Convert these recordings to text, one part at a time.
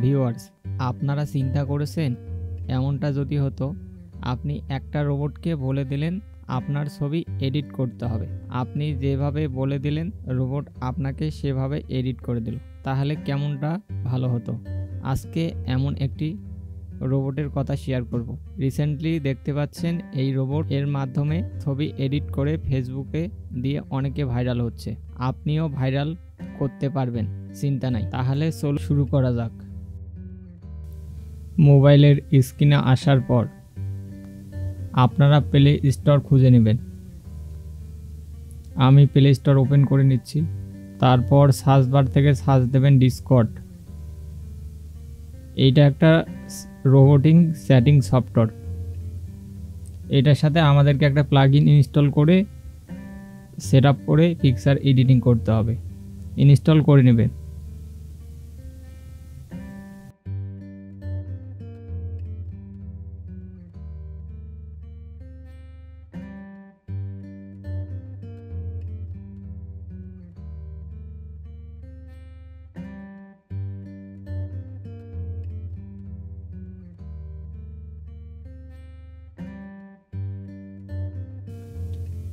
Viewers, আপনারা চিন্তা করেছেন এমনটা যদি হতো, আপনি একটা রোবটকে বলে দিলেন আপনার ছবি এডিট করতে হবে, আপনি যেভাবে বলে দিলেন রোবট আপনাকে সেভাবে এডিট করে দিল, তাহলে কেমনটা ভালো হতো। আজকে এমন একটি রোবটের কথা শেয়ার করব। রিসেন্টলি দেখতে পাচ্ছেন এই রোবট এর মাধ্যমে ছবি এডিট করে ফেসবুকে দিয়ে অনেকে ভাইরাল হচ্ছে। আপনিও ভাইরাল করতে পারবেন, চিন্তা নাই। তাহলে চলো শুরু করা যাক। মোবাইলের স্ক্রিনে আসার পর আপনারা প্লে স্টোর খুঁজে নেবেন। আমি প্লে স্টোর ওপেন করে নিচ্ছি। তারপর সার্চ বার থেকে সার্চ দেবেন ডিসকর্ড। এইটা একটা রোবোটিং সেটিং সফটওয়্যার। এটার সাথে আমাদেরকে একটা প্লাগইন ইনস্টল করে সেট আপ করে পিকচার এডিটিং করতে হবে। ইনস্টল করে নেবেন।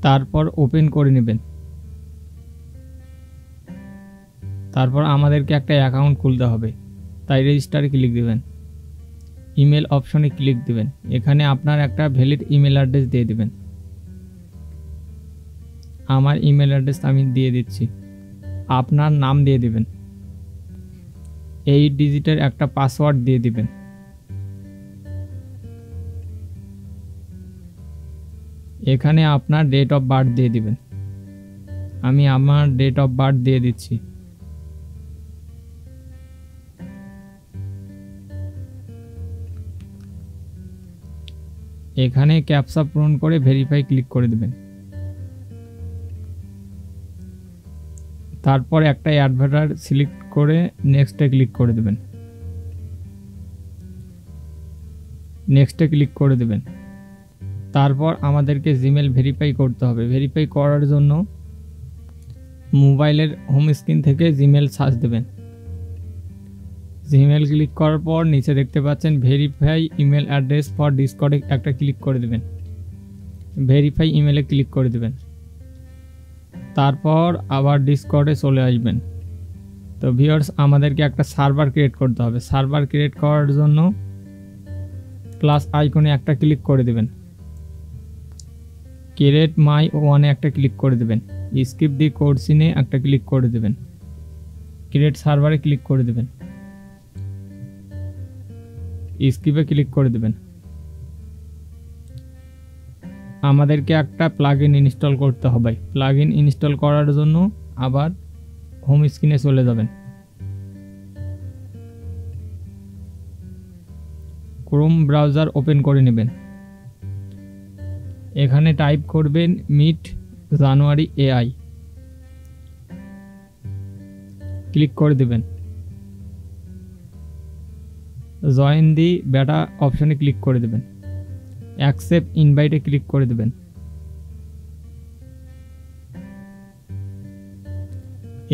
তারপর ওপেন করে নেবেন। তারপর আমাদেরকে একটা অ্যাকাউন্ট খুলতে হবে, তাই রেজিস্টারে ক্লিক দিবেন। ইমেল অপশনে ক্লিক দিবেন। এখানে আপনার একটা ভ্যালিড ইমেল অ্যাড্রেস দিয়ে দিবেন। আমার ইমেল অ্যাড্রেস আমি দিয়ে দিচ্ছি। আপনার নাম দিয়ে দিবেন। 8 ডিজিটের একটা পাসওয়ার্ড দিয়ে দিবেন। এখানে আপনার ডেট অফ বার্থ দিয়ে দিবেন। আমি আমার ডেট অফ বার্থ দিয়ে দিচ্ছি। এখানে ক্যাপচা পূরণ করে ভেরিফাই ক্লিক করে দিবেন। তারপর একটা অ্যাডভার্টার সিলেক্ট করে নেক্সটে ক্লিক করে দেবেন। নেক্সটে ক্লিক করে দেবেন। তারপর আমাদেরকে জিমেল ভেরিফাই করতে হবে। ভেরিফাই করার জন্য মোবাইলের হোম স্ক্রিন থেকে জিমেল সার্চ দেবেন। জিমেল ক্লিক করার পর নিচে দেখতে পাচ্ছেন ভেরিফাই ইমেল অ্যাড্রেস ফর ডিসকর্ডে একটা ক্লিক করে দেবেন। ভেরিফাই ইমেলে ক্লিক করে দেবেন। তারপর আবার ডিসকর্ডে চলে আসবেন। তো ভিউয়ার্স, আমাদেরকে একটা সার্ভার ক্রিয়েট করতে হবে। সার্ভার ক্রিয়েট করার জন্য প্লাস আইকনে একটা ক্লিক করে দেবেন। ক্রিয়েট মাই ওয়ানে একটা ক্লিক করে দেবেন। স্কিপ দি কোড সিনে একটা ক্লিক করে দেবেন। ক্রিয়েট সার্ভারে ক্লিক করে দেবেন। স্কিপে ক্লিক করে দেবেন। আমাদেরকে একটা প্লাগইন ইনস্টল করতে হবে। প্লাগইন ইনস্টল করার জন্য আবার হোম স্ক্রিনে চলে যাবেন। ক্রোম ব্রাউজার ওপেন করে নেবেন। এখানে টাইপ করবেন মিড জানুয়ারি এআই। ক্লিক করে দেবেন। জয়েন দি বেটা অপশনে ক্লিক করে দেবেন। অ্যাকসেপ্ট ইনভাইটে ক্লিক করে দেবেন।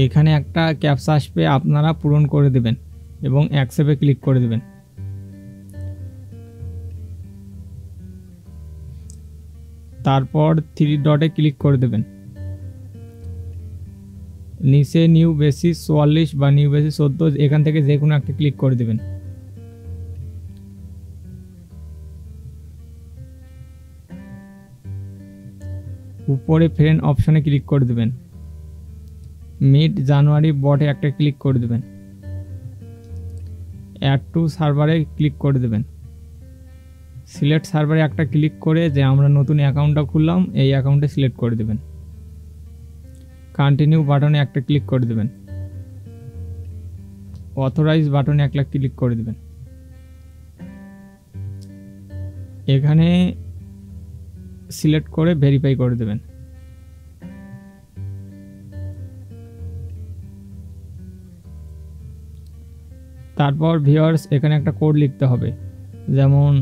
এখানে একটা ক্যাপচা আসবে, আপনারা পূরণ করে দেবেন এবং অ্যাকসেপ্টে ক্লিক করে দেবেন। তারপর 3 ডটে ক্লিক করে দেবেন। নিচে নিউ বেসিস 44 বা নিউ বেসিস 14, এখান থেকে যে কোনো একটা ক্লিক করে দেবেন। উপরে ফ্রেন্ড অপশনে ক্লিক করে দেবেন। মিড জানুয়ারি বটে একটা ক্লিক করে দেবেন। অ্যাড টু সার্ভারে ক্লিক করে দেবেন। সিলেক্ট সার্ভারে একটা ক্লিক করে যে আমরা নতুন অ্যাকাউন্টটা খুললাম এই অ্যাকাউন্টে সিলেক্ট করে দেবেন। কন্টিনিউ বাটনে একটা ক্লিক করে দেবেন। অথরাইজ বাটনে একটা ক্লিক করে দেবেন। এখানে সিলেক্ট করে ভেরিফাই করে দেবেন। তারপর ভিউয়ার্স, এখানে একটা কোড লিখতে হবে, যেমন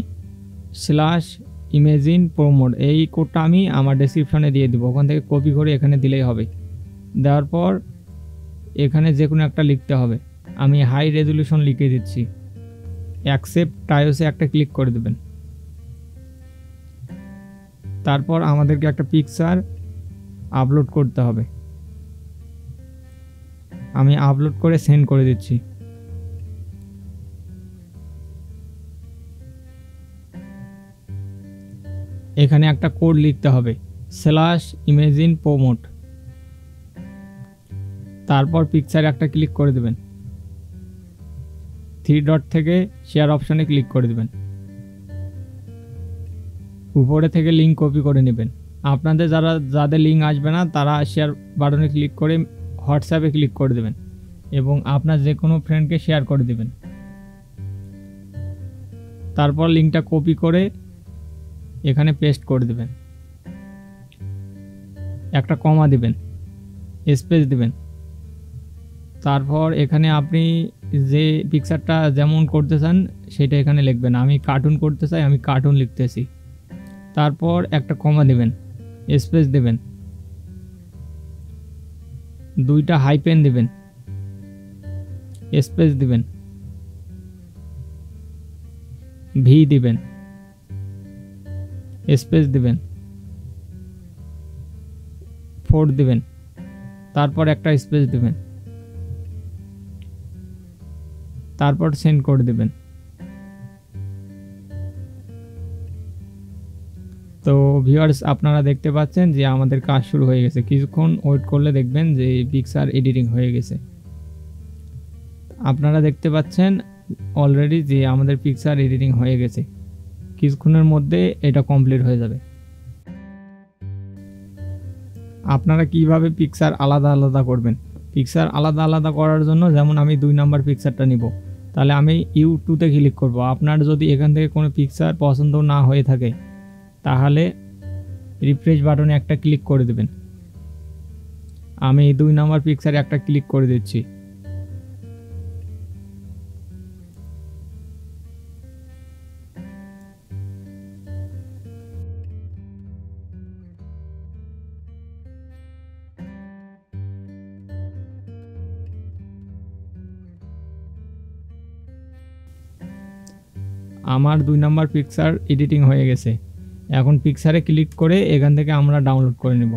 /ইমেজিন প্রোমোড। এই কোডটা আমি আমার ডেসক্রিপশনে দিয়ে দেবো, ওখান থেকে কপি করে এখানে দিলেই হবে। দেওয়ার পর এখানে যে কোনো একটা লিখতে হবে। আমি হাই রেজলিউশন লিখে দিচ্ছি। অ্যাকসেপ্ট টায়োসে একটা ক্লিক করে দেবেন। তারপর আমাদেরকে একটা পিকচার আপলোড করতে হবে। আমি আপলোড করে সেন্ড করে দিচ্ছি। এখানে একটা কোড লিখতে হবে /imagine promote। তারপর পিকচারে একটা ক্লিক করে দেবেন। 3 ডট থেকে শেয়ার অপশানে ক্লিক করে দেবেন। উপরে থেকে লিঙ্ক কপি করে নেবেন। আপনাদের যাদের লিঙ্ক আসবে না তারা শেয়ার বাটনে ক্লিক করে হোয়াটসঅ্যাপে ক্লিক করে দেবেন এবং আপনার যে কোনো ফ্রেন্ডকে শেয়ার করে দেবেন। তারপর লিঙ্কটা কপি করে এখানে পেস্ট করে দেবেন। একটা কমা দিবেন, স্পেস দিবেন। তারপর এখানে আপনি যে পিকচারটা যেমন করতে চান সেটা এখানে লিখবেন। আমি কার্টুন করতে চাই, আমি কার্টুন লিখতেছি। তারপর একটা কমা দিবেন, স্পেস দিবেন, 2টা হাইপেন দিবেন, স্পেস দিবেন, ভি দিবেন, স্পেস দিবেন, 4 দিবেন, তারপর একটা স্পেস দিবেন, তারপর সেন্ড করে দিবেন। তো ভিউয়ার্স, আপনারা দেখতে পাচ্ছেন যে আমাদের কাজ শুরু হয়ে গেছে। কিছুক্ষণ ওয়েট করলে দেখবেন যে পিকচার এডিটিং হয়ে গেছে। আপনারা দেখতে পাচ্ছেন অলরেডি যে আমাদের পিকচার এডিটিং হয়ে গেছে। কিছুক্ষণের মধ্যে এটা কমপ্লিট হয়ে যাবে। আপনারা কিভাবে পিকচার আলাদা আলাদা করবেন? পিকচার আলাদা আলাদা করার জন্য যেমন আমি 2 নাম্বার পিকচারটা নিব, তাহলে আমি U2তে ক্লিক করব। আপনার যদি এখান থেকে কোনো পিকচার পছন্দ না হয়ে থাকে তাহলে রিফ্রেশ বাটনে একটা ক্লিক করে দেবেন। আমি 2 নাম্বার পিকচারে একটা ক্লিক করে দিচ্ছি। আমার 2 নাম্বার পিকচার এডিটিং হয়ে গেছে। এখন পিকচারে ক্লিক করে এখান থেকে আমরা ডাউনলোড করে নেব।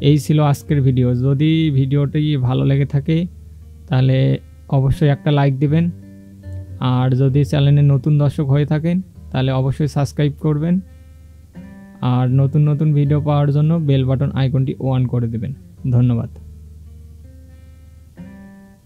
এই ছিল আজকের ভিডিও। যদি ভিডিওটি ভালো লেগে থাকে তাহলে অবশ্যই একটা লাইক দিবেন, আর যদি চ্যানেলে নতুন দর্শক হয়ে থাকেন তাহলে অবশ্যই সাবস্ক্রাইব করবেন, আর নতুন নতুন ভিডিও পাওয়ার জন্য বেল বাটন আইকনটি অন করে দেবেন। ধন্যবাদ।